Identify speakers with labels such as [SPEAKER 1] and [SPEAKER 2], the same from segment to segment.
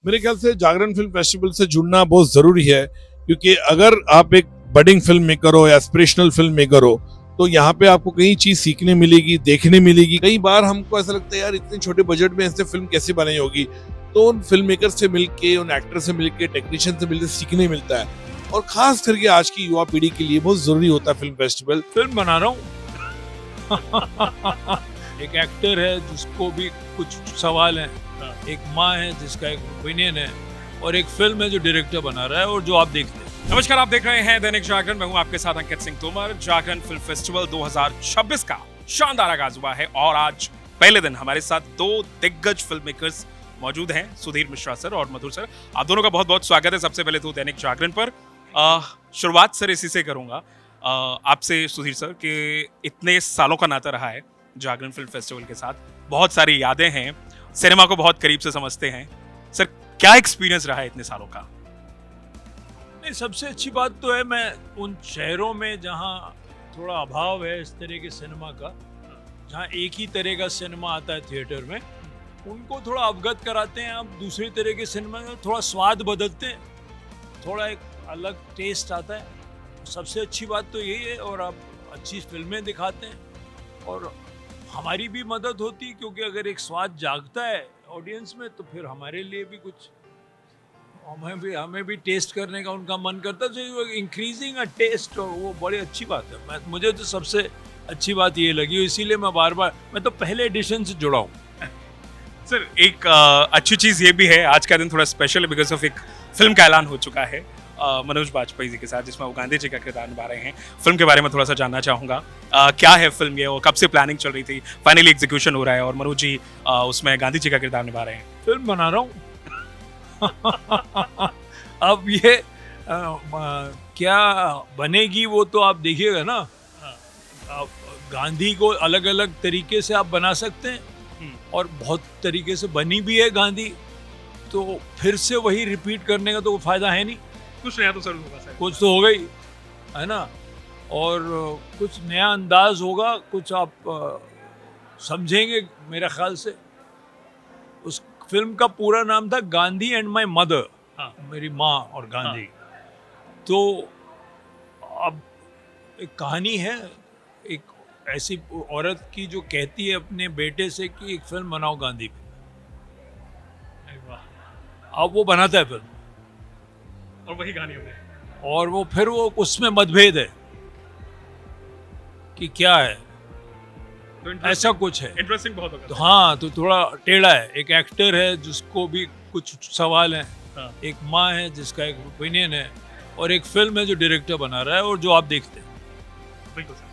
[SPEAKER 1] मेरे ख्याल से जागरण फिल्म फेस्टिवल से जुड़ना बहुत जरूरी है, क्योंकि अगर आप एक बडिंग फिल्म मेकर हो या एस्पिरेशनल फिल्म मेकर हो तो यहाँ पे आपको कई चीज सीखने मिलेगी, देखने मिलेगी। कई बार हमको ऐसा लगता है यार इतने छोटे बजट में ऐसे फिल्म कैसे बनाई होगी, तो उन फिल्म मेकर से मिलके, उन एक्टर से मिलके, टेक्नीशियन से मिलके सीखने मिलता है। और खास करके आज की युवा पीढ़ी के लिए बहुत जरूरी होता है फिल्म फेस्टिवल।
[SPEAKER 2] फिल्म बना रहा हूँ एक एक्टर है जिसको भी कुछ सवाल है, एक माँ है जिसका एक ओपिनियन है, और एक फिल्म है जो डायरेक्टर बना रहा है और जो आप देखते हैं।
[SPEAKER 3] नमस्कार, आप देख रहे हैं दैनिक जागरण। मैं हूं आपके साथ अंकित सिंह तोमर। जागरण फिल्म फेस्टिवल 2026 का शानदार आगाज हुआ है और आज पहले दिन हमारे साथ दो दिग्गज फिल्म मेकर्स मौजूद हैं, सुधीर मिश्रा सर और मधुर सर। आप दोनों का बहुत बहुत स्वागत है सबसे पहले तो दैनिक जागरण पर। शुरुआत सर इसी से करूंगा आपसे सुधीर सर कि इतने सालों का नाता रहा है जागरण फिल्म फेस्टिवल के साथ, बहुत सारी यादें हैं, सिनेमा को बहुत करीब से समझते हैं। सर क्या एक्सपीरियंस रहा है इतने सालों का?
[SPEAKER 2] नहीं, सबसे अच्छी बात तो है मैं उन शहरों में जहाँ थोड़ा अभाव है इस तरह के सिनेमा का, जहाँ एक ही तरह का सिनेमा आता है थिएटर में, उनको थोड़ा अवगत कराते हैं। अब दूसरी तरह के सिनेमा में थोड़ा स्वाद बदलते हैं, थोड़ा एक अलग टेस्ट आता है। सबसे अच्छी बात तो यही है, और आप अच्छी फिल्में दिखाते हैं और हमारी भी मदद होती, क्योंकि अगर एक स्वाद जागता है ऑडियंस में तो फिर हमारे लिए भी कुछ, हमें भी टेस्ट करने का उनका मन करता है। तो इंक्रीजिंग अ टेस्ट, और वो बड़ी अच्छी बात है। मुझे तो सबसे अच्छी बात ये लगी, इसीलिए मैं तो पहले एडिशन से जुड़ा हूँ।
[SPEAKER 3] सर एक अच्छी चीज़ ये भी है, आज का दिन थोड़ा स्पेशल है बिकॉज ऑफ एक फिल्म का ऐलान हो चुका है मनोज बाजपेयी जी के साथ, जिसमें वो गांधी जी का किरदार निभा रहे हैं। फिल्म के बारे में थोड़ा सा जानना चाहूँगा, क्या है फिल्म ये, और कब से प्लानिंग चल रही थी, फाइनली एग्जीक्यूशन हो रहा है और मनोज जी उसमें गांधी जी का किरदार निभा रहे हैं।
[SPEAKER 2] फिल्म बना रहा हूँ अब ये क्या बनेगी वो तो आप देखिएगा ना। आप गांधी को अलग अलग तरीके से आप बना सकते हैं, और बहुत तरीके से बनी भी है गांधी, तो फिर से वही रिपीट करने का तो कोई फायदा है नहीं।
[SPEAKER 3] कुछ नया तो जरूर होगा,
[SPEAKER 2] कुछ तो होगा ही, है ना, और कुछ नया अंदाज होगा, कुछ आप समझेंगे मेरे ख्याल से। उस फिल्म का पूरा नाम था गांधी एंड माय मदर, मेरी माँ और गांधी। तो अब एक कहानी है, एक ऐसी औरत की जो कहती है अपने बेटे से कि एक फिल्म बनाओ गांधी पे। अब वो बनाता है फिल्म,
[SPEAKER 3] और वही कहानी होगी,
[SPEAKER 2] और वो फिर वो उसमें मतभेद है कि क्या है,
[SPEAKER 3] तो
[SPEAKER 2] ऐसा कुछ है।
[SPEAKER 3] इंटरेस्टिंग बहुत होगा।
[SPEAKER 2] तो हाँ, तो थोड़ा टेढ़ा है। एक एक्टर है जिसको भी कुछ सवाल है, एक माँ है जिसका एक ओपिनियन है, और एक फिल्म है जो डायरेक्टर बना रहा है और जो आप देखते हैं।
[SPEAKER 3] बिल्कुल सर।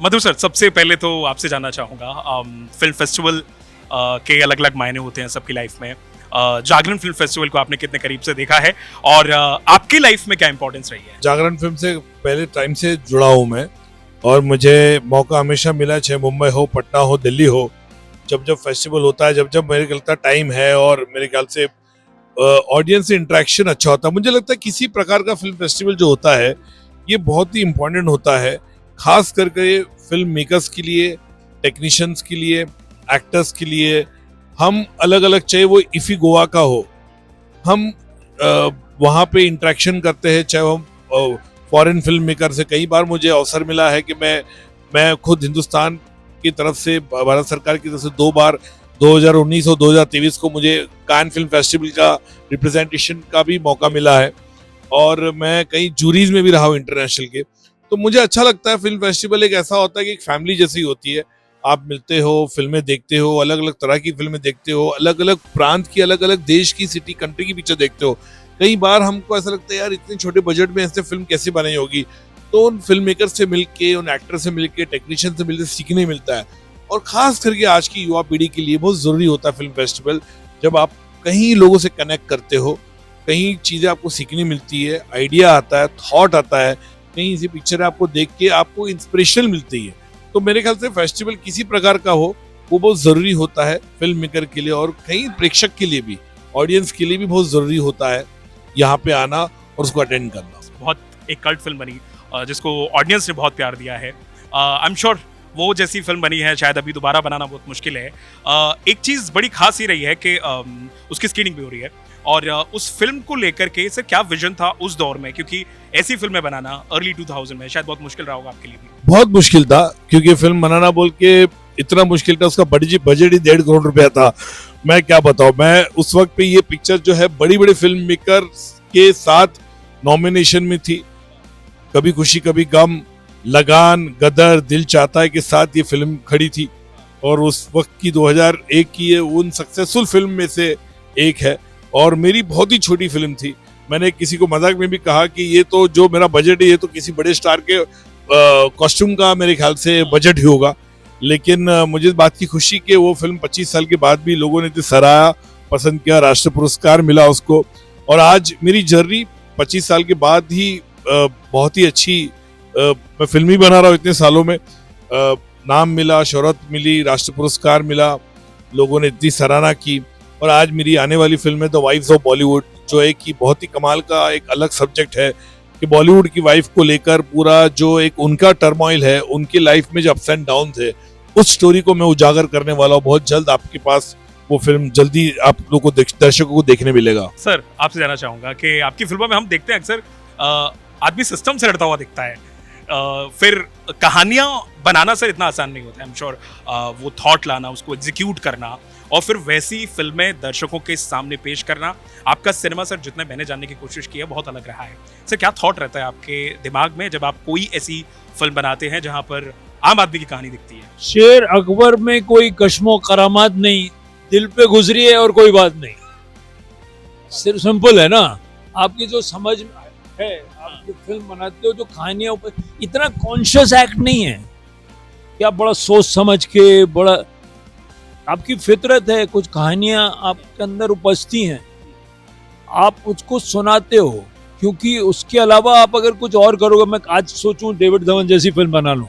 [SPEAKER 3] मधुर सर, सबसे पहले तो आपसे जानना चाहूँगा, फिल्म फेस्टिवल के अलग अलग मायने होते हैं सबकी लाइफ में। जागरण फिल्म फेस्टिवल को आपने कितने करीब से देखा है और आपकी लाइफ में क्या इंपॉर्टेंस रही है?
[SPEAKER 1] जागरण फिल्म से पहले टाइम से जुड़ा हूँ मैं, और मुझे मौका हमेशा मिला, चाहे मुंबई हो, पटना हो, दिल्ली हो, जब जब फेस्टिवल होता है, जब जब मेरे ख्याल से टाइम है और मेरे ख्याल से ऑडियंस से इंटरेक्शन अच्छा होता है। मुझे लगता है किसी प्रकार का फिल्म फेस्टिवल जो होता है ये बहुत ही इम्पोर्टेंट होता है, खास करके फिल्म मेकर्स के लिए, टेक्नीशियंस के लिए, एक्टर्स के लिए। हम अलग अलग, चाहे वो इफी गोवा का हो, हम वहाँ पे इंटरेक्शन करते हैं, चाहे हम फॉरेन फिल्म मेकर से। कई बार मुझे अवसर मिला है कि मैं खुद हिंदुस्तान की तरफ से, भारत सरकार की तरफ से 2 बार 2019 और 2023 को मुझे कान फिल्म फेस्टिवल का रिप्रेजेंटेशन का भी मौका मिला है, और मैं कई जूरीज में भी रहा हूँ इंटरनेशनल के। तो मुझे अच्छा लगता है, फिल्म फेस्टिवल एक ऐसा होता है कि एक फैमिली जैसी होती है। आप मिलते हो, फिल्में देखते हो, अलग अलग तरह की फिल्में देखते हो, अलग अलग प्रांत की, अलग अलग देश की, सिटी, कंट्री की पिक्चर देखते हो। कई बार हमको ऐसा लगता है यार इतने छोटे बजट में ऐसे फिल्म कैसे बनाई होगी, तो उन फिल्म मेकर से मिलके, उन एक्टर से मिलके, टेक्नीशियन से मिलके सीखने मिलता है। और खास करके आज की युवा पीढ़ी के लिए बहुत जरूरी होता है फिल्म फेस्टिवल। जब आप कहीं लोगों से कनेक्ट करते हो, कहीं चीजें आपको सीखने मिलती है, आइडिया आता है, थॉट आता है, कहीं ऐसी पिक्चर आपको देख के आपको इंस्पिरेशन मिलती है। तो मेरे ख्याल से फेस्टिवल किसी प्रकार का हो वो बहुत जरूरी होता है फिल्म मेकर के लिए, और कहीं प्रेक्षक के लिए भी, ऑडियंस के लिए भी बहुत जरूरी होता है यहाँ पे आना और उसको अटेंड करना।
[SPEAKER 3] बहुत एक कल्ट फिल्म बनी जिसको ऑडियंस ने बहुत प्यार दिया है। आई एम श्योर वो जैसी फिल्म बनी है शायद अभी दोबारा बनाना बहुत मुश्किल है। एक चीज़ बड़ी खास ही रही है कि उसकी स्क्रीनिंग भी हो रही है, और उस फिल्म को लेकर के सर क्या विजन था उस दौर में, क्योंकि ऐसी फिल्में बनाना अर्ली 2000 में शायद बहुत मुश्किल रहा होगा आपके लिए भी।
[SPEAKER 1] बहुत मुश्किल था, क्योंकि फिल्म बनाना बोल के इतना मुश्किल था, उसका बजट ही 1.5 करोड़ रुपया था। मैं क्या बताऊं, मैं उस वक्त पे ये पिक्चर जो है बड़ी बड़ी फिल्म मेकर के साथ नॉमिनेशन में थी। कभी खुशी कभी गम, लगान, गदर, दिल चाहता है के साथ ये फिल्म खड़ी थी, और उस वक्त की 2001 की ये उन सक्सेसफुल फिल्म में से एक है, और मेरी बहुत ही छोटी फिल्म थी। मैंने किसी को मजाक में भी कहा कि ये तो जो मेरा बजट है ये तो किसी बड़े स्टार के कॉस्ट्यूम का मेरे ख्याल से बजट ही होगा। लेकिन मुझे इस बात की खुशी कि वो फिल्म 25 साल के बाद भी लोगों ने इतनी सराहा, पसंद किया, राष्ट्रीय पुरस्कार मिला उसको, और आज मेरी जर्नी 25 साल के बाद ही बहुत ही अच्छी, मैं फिल्म ही बना रहा हूँ इतने सालों में, नाम मिला, शोहरत मिली, राष्ट्रीय पुरस्कार मिला, लोगों ने इतनी सराहना की। और आज मेरी आने वाली फिल्म है द वाइफ्स ऑफ बॉलीवुड, जो है कि बहुत ही कमाल का एक अलग सब्जेक्ट है कि बॉलीवुड की वाइफ को लेकर पूरा जो एक उनका टर्मोइल है, उनकी लाइफ में जो अप्स एंड डाउन थे, उस स्टोरी को मैं उजागर करने वाला हूँ। बहुत जल्द आपके पास वो फिल्म जल्दी आप लोगों को, दर्शकों को देखने मिलेगा।
[SPEAKER 3] सर आपसे जानना चाहूंगा कि आपकी फिल्मों में हम देखते हैं अक्सर आदमी सिस्टम से लड़ता हुआ दिखता है, फिर कहानियां बनाना सर इतना आसान नहीं होता है। आई एम श्योर वो थॉट लाना, उसको एग्जीक्यूट करना, और फिर वैसी फिल्में दर्शकों के सामने पेश करना, आपका सिनेमा सर जितना मैंने जानने की कोशिश की है बहुत अलग रहा है। सर क्या थॉट रहता है आपके दिमाग में जब आप कोई ऐसी फिल्म बनाते हैं जहां पर आम आदमी की कहानी दिखती है?
[SPEAKER 2] शेर अकबर में कोई कश्मो करामात नहीं, दिल पे गुजरी है और कोई बात नहीं। सिर्फ सिंपल है ना, आपकी जो समझ है, आप जो फिल्म बनाते हो, जो कहानियां ऊपर, इतना कॉन्शियस एक्ट नहीं है कि आप बड़ा सोच समझ के, बड़ा आपकी फितरत है, कुछ कहानियां आपके अंदर उपजती हैं, आप उसको सुनाते हो, क्योंकि उसके अलावा आप अगर कुछ और करोगे, मैं आज सोचूं डेविड धवन जैसी फिल्म बना लूं,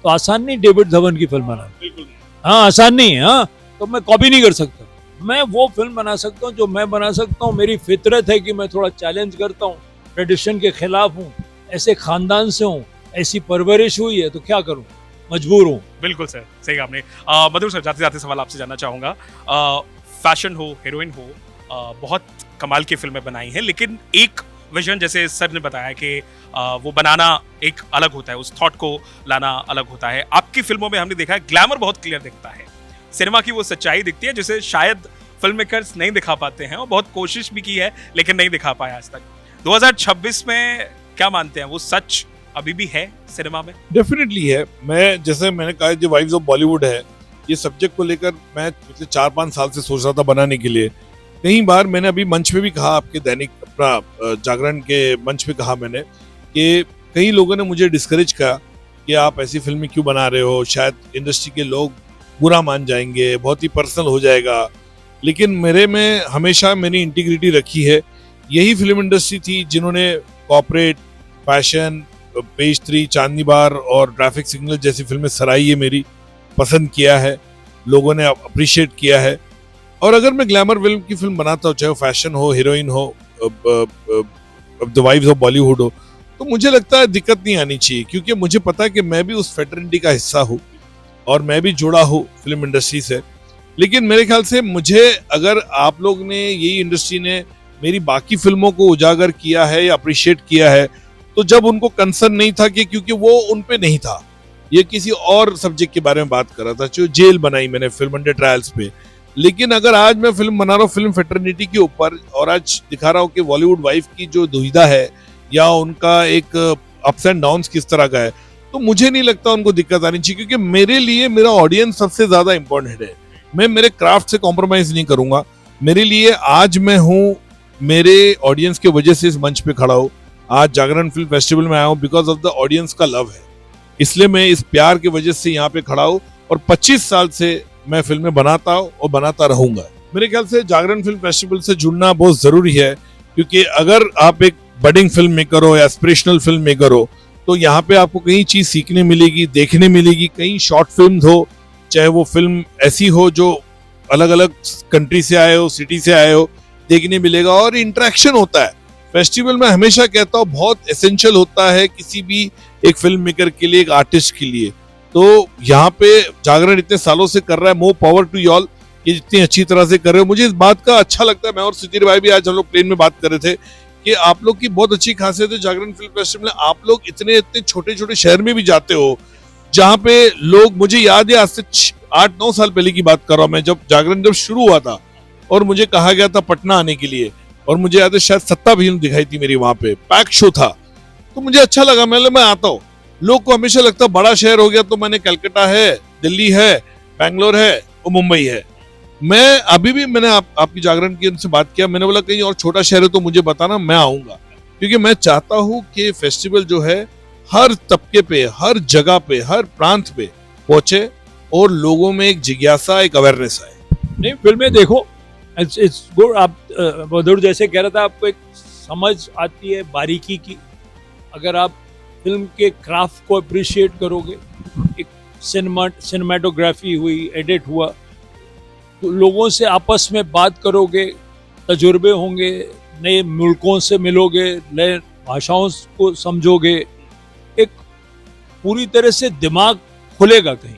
[SPEAKER 2] तो आसान नहीं डेविड धवन की फिल्म बनाना, हाँ आसान नहीं है, हाँ तो मैं कॉपी नहीं कर सकता। मैं वो फिल्म बना सकता हूँ जो मैं बना सकता हूँ। मेरी फितरत है कि मैं थोड़ा चैलेंज करता हूँ, ट्रेडिशन के खिलाफ हूँ, ऐसे खानदान से हूँ, ऐसी परवरिश हुई है, तो क्या करूँ, मजबूर हूँ।
[SPEAKER 3] बिल्कुल सर, सही कहा आपने। मधुर सर, जाते जाते सवाल आपसे जानना चाहूंगा, फैशन हो, हीरोइन हो, बहुत कमाल की फिल्में बनाई हैं, लेकिन एक विजन जैसे सर ने बताया कि वो बनाना एक अलग होता है, उस थॉट को लाना अलग होता है। आपकी फिल्मों में हमने देखा है ग्लैमर बहुत क्लियर दिखता है, सिनेमा की वो सच्चाई दिखती है जिसे शायद फिल्म मेकर्स नहीं दिखा पाते हैं, और बहुत कोशिश भी की है लेकिन नहीं दिखा पाया आज तक। 2026 में क्या मानते हैं, वो सच अभी भी है सिनेमा में?
[SPEAKER 1] डेफिनेटली है। मैं जैसे मैंने कहा, जो वाइफ्स ऑफ बॉलीवुड है, ये सब्जेक्ट को लेकर मैं पिछले 4-5 साल से सोच रहा था बनाने के लिए। कई बार मैंने अभी मंच पे भी कहा, आपके दैनिक अपना जागरण के मंच पे कहा मैंने, कि कई लोगों ने मुझे डिस्करेज किया कि आप ऐसी फिल्में क्यों बना रहे हो, शायद इंडस्ट्री के लोग बुरा मान जाएंगे, बहुत ही पर्सनल हो जाएगा। लेकिन मेरे में हमेशा मैंने इंटीग्रिटी रखी है। यही फिल्म इंडस्ट्री थी जिन्होंने कॉर्पोरेट, फैशन, पेज 3, चांदनी बार और ट्रैफिक सिग्नल जैसी फिल्में सराही है, मेरी पसंद किया है, लोगों ने अप्रिशिएट किया है। और अगर मैं ग्लैमर फिल्म की फिल्म बनाता हूँ, चाहे फैशन हो, हीरोइन हो, द वाइफ्स ऑफ बॉलीवुड हो, तो मुझे लगता है दिक्कत नहीं आनी चाहिए, क्योंकि मुझे पता है कि मैं भी उस फेटर्निटी का हिस्सा हूँ और मैं भी जुड़ा हूँ फिल्म इंडस्ट्री से। लेकिन मेरे ख्याल से मुझे, अगर आप लोग ने, यही इंडस्ट्री ने मेरी बाकी फिल्मों को उजागर किया है या अप्रिशिएट किया है, तो जब उनको कंसर्न नहीं था कि, क्योंकि वो उन पे नहीं था, ये किसी और सब्जेक्ट के बारे में बात कर रहा था, जो जेल बनाई मैंने फिल्म अंडर ट्रायल्स पे। लेकिन अगर आज मैं फिल्म बना रहा हूँ फिल्म फेटर्निटी के ऊपर, और आज दिखा रहा हूँ कि बॉलीवुड वाइफ की जो दुविधा है या उनका एक अप्स एंड डाउन्स किस तरह का है, तो मुझे नहीं लगता उनको दिक्कत आनी चाहिए, क्योंकि मेरे लिए मेरा ऑडियंस सबसे ज्यादा इंपॉर्टेंट है। मैं मेरे क्राफ्ट से कॉम्प्रोमाइज नहीं करूंगा। मेरे लिए आज मैं हूँ, मेरे ऑडियंस की वजह से इस मंच पे खड़ा हूँ। आज जागरण फिल्म फेस्टिवल में आया हूँ बिकॉज ऑफ द ऑडियंस का लव है, इसलिए मैं इस प्यार की वजह से यहाँ पे खड़ा हूँ, और 25 साल से मैं फिल्में बनाता हूँ और बनाता रहूंगा। मेरे ख्याल से जागरण फिल्म फेस्टिवल से जुड़ना बहुत जरूरी है, क्योंकि अगर आप एक बडिंग फिल्म मेकर हो या एस्पिरेशनल फिल्म मेकर हो, तो यहाँ पे आपको कई चीज सीखने मिलेगी, देखने मिलेगी। कई शॉर्ट फिल्म हो, चाहे वो फिल्म ऐसी हो जो अलग अलग कंट्री से आए हो, सिटी से आए हो, देखने मिलेगा, और इंटरेक्शन होता है। फेस्टिवल में हमेशा कहता हूँ बहुत एसेंशियल होता है किसी भी एक फिल्म मेकर के लिए, एक आर्टिस्ट के लिए, तो यहाँ पे जागरण इतने सालों से कर रहा है, मोर पावर टू यॉल, ये जितनी अच्छी तरह से कर रहे हो, मुझे इस बात का अच्छा लगता है। मैं और सुधीर भाई भी आज हम लोग प्लेन में बात कर रहे थे कि आप लोग की बहुत अच्छी खासियत है जागरण फिल्म फेस्टिवल में, आप लोग इतने इतने छोटे छोटे शहर में भी जाते हो जहाँ पे लोग, मुझे याद है आज से 8-9 साल पहले की बात कर रहा हूँ मैं, जब जागरण जब शुरू हुआ था और मुझे कहा गया था पटना आने के लिए, और मुझे याद है शायद सत्ता भी दिखाई थी मेरी, वहां पे पैक शो था, तो मुझे अच्छा लगा, मैं आता हूँ। लोग को हमेशा लगता बड़ा शहर हो गया तो मैंने कलकत्ता है, दिल्ली है, बैंगलोर है और मुंबई है। मैं अभी भी मैंने आपकी जागरण की उनसे बात किया, मैंने बोला कहीं और छोटा शहर है तो मुझे बताना, मैं आऊंगा, क्योंकि मैं चाहता हूं कि फेस्टिवल जो है हर तबके पे, हर जगह पे, हर प्रांत पे पहुंचे और लोगों में एक जिज्ञासा, एक अवेयरनेस आए।
[SPEAKER 2] नहीं, फिल्में देखो, इट्स गुड। आप मधुर जैसे कह रहा था, आपको एक समझ आती है बारीकी की, अगर आप फिल्म के क्राफ्ट को अप्रिशिएट करोगे, एक सिनेमाटोग्राफी हुई, एडिट हुआ, तो लोगों से आपस में बात करोगे, तजुर्बे होंगे, नए मुल्कों से मिलोगे, नए भाषाओं को समझोगे, एक पूरी तरह से दिमाग खुलेगा कहीं।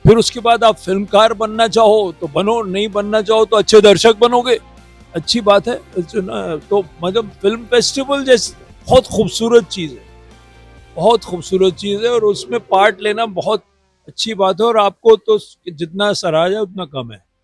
[SPEAKER 2] फिर उसके बाद आप फिल्मकार बनना चाहो तो बनो, नहीं बनना चाहो तो अच्छे दर्शक बनोगे, अच्छी बात है। तो मतलब फिल्म फेस्टिवल जैसे बहुत खूबसूरत चीज़ है, बहुत खूबसूरत चीज़ है, और उसमें पार्ट लेना बहुत अच्छी बात है, और आपको तो जितना सराहा जाए उतना कम है।